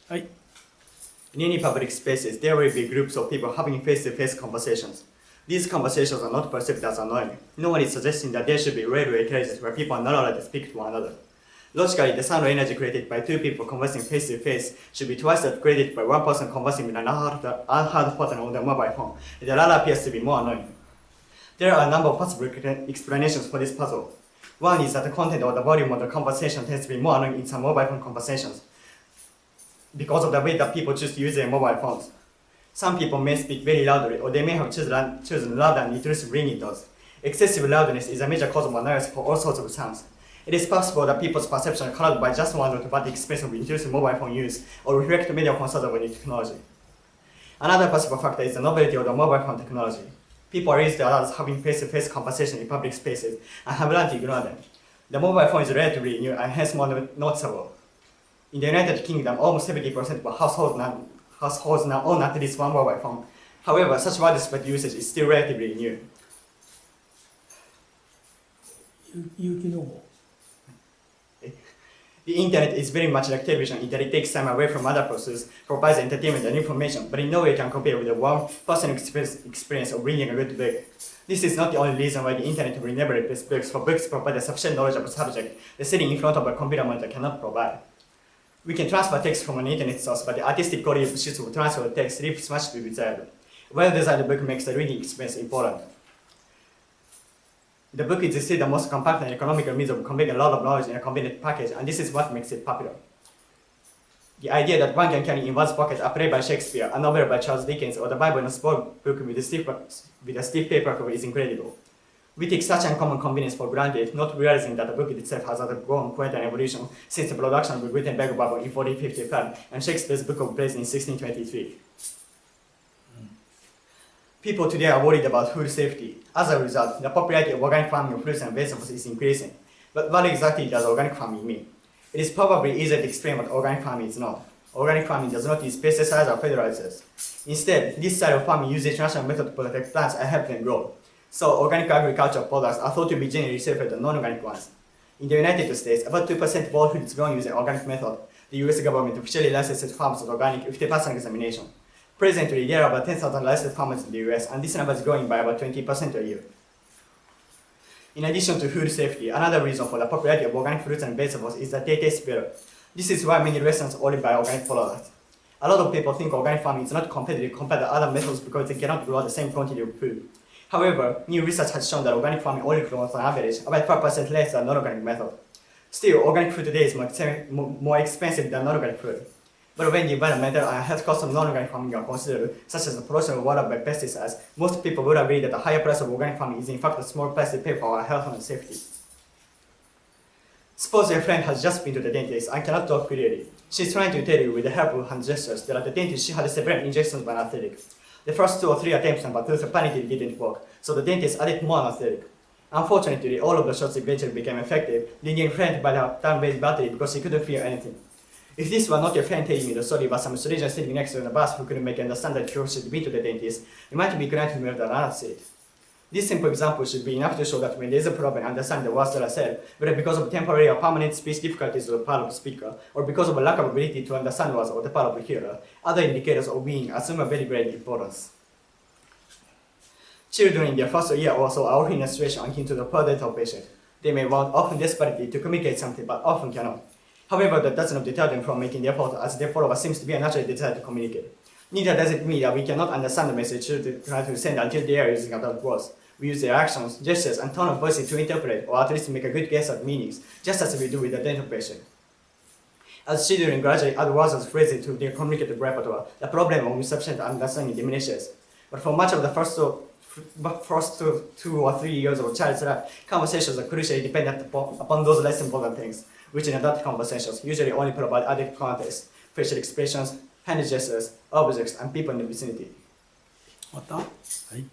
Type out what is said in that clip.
はい。In any public spaces, there will be groups of people having face-to-face conversations. These conversations are not perceived as annoying. No one is suggesting that there should be railway carriages where people are not allowed to speak to one another. Logically, the sound energy created by two people conversing face-to-face should be twice that created by one person conversing with an unheard partner on their mobile phone. The latter appears to be more annoying. There are a number of possible explanations for this puzzle. One is that the content or the volume of the conversation tends to be more annoying in some mobile phone conversations because of the way that people choose to use their mobile phones. Some people may speak very loudly, or they may have chosen louder and intrusive ringtones. Excessive loudness is a major cause of annoyance for all sorts of sounds. It is possible that people's perception are clouded by just one note about the expense of intrusive mobile phone use, or reflect media concerns over new technology. Another possible factor is the novelty of the mobile phone technology. People are used to others having face-to-face conversation in public spaces and have learned to ignore them. The mobile phone is relatively new and hence more noticeable. In the United Kingdom, almost 70% of households now own at least one mobile phone. However, such widespread usage is still relatively new. 有機能 The internet is very much like television in that it takes time away from other pursuits, provides entertainment and information, but in no way can compare with the warm, personal experience of reading a good book. This is not the only reason why the internet will never replace books, for books provide a sufficient knowledge of a subject that sitting in front of a computer monitor cannot provide. We can transfer text from an internet source, but the artistic quality of sheets of transfer text leaves much to be desired. A well-designed book makes the reading experience important. The book is still the most compact and economical means of conveying a lot of knowledge in a convenient package, and this is what makes it popular. The idea that one can carry in one's pocket a play by Shakespeare, a novel by Charles Dickens, or the Bible in a small book with a stiff paper cover is incredible. We take such uncommon convenience for granted, not realizing that the book itself has undergone quite an evolution since the production of the Gutenberg Bible in 1455 and Shakespeare's Book of Plays in 1623. People today are worried about food safety. As a result, the popularity of organic farming of fruits and vegetables is increasing. But what exactly does organic farming mean? It is probably easier to explain what organic farming is not. Organic farming does not use pesticides or fertilizers. Instead, this style of farming uses traditional method to protect plants and help them grow. So, organic agricultural products are thought to be generally safer than non-organic ones. In the United States, about 2% of all food is grown using organic method. The US government officially licensed farms of organic with the personal examination. Presently, there are about 10,000 licensed farmers in the US, and this number is growing by about 20% a year. In addition to food safety, another reason for the popularity of organic fruits and vegetables is that they taste better. This is why many restaurants order by organic products. A lot of people think organic farming is not competitive compared to other methods because they cannot grow the same quantity of food. However, new research has shown that organic farming only grows on average about 5% less than non-organic method. Still, organic food today is more expensive than non-organic food. But when the environmental and health costs of non-organic farming are considered, such as the pollution of water by pesticides, most people would agree that the higher price of organic farming is in fact a small price to pay for our health and safety. Suppose your friend has just been to the dentist and cannot talk clearly. She's trying to tell you with the help of hand gestures that at the dentist she had several injections by anesthetic. The first 2 or 3 attempts on tooth apparently didn't work, so the dentist added more anesthetic. Unfortunately, all of the shots eventually became effective, leaving your friend by the time-based battery because he couldn't feel anything. If this were not your friend telling me the story but some stranger sitting next to you in the bus who couldn't make understand that you should be to the dentist, you might be glad to move the another seat. This simple example should be enough to show that when there is a problem, understand the words that are said, whether because of temporary or permanent speech difficulties on the part of the speaker, or because of a lack of ability to understand words on the part of the hearer, other indicators of being assume a very great importance. Children in their first year or so are often in a situation akin to the poor dental patient. They may want often desperately to communicate something but often cannot. However, that does not deter them from making the effort, as their follower seems to be a natural desire to communicate. Neither does it mean that we cannot understand the message to try to send until they are using adult words. We use their actions, gestures, and tone of voice to interpret, or at least make a good guess at meanings, just as we do with the dental patient. As children gradually add words and phrases to their communicative repertoire, the problem of insufficient understanding diminishes. But for much of the first two or 3 years of a child's life, conversations are crucially dependent upon those less important things, which in adult conversations usually only provide adequate context, facial expressions, hand gestures, objects, and people in the vicinity. またはい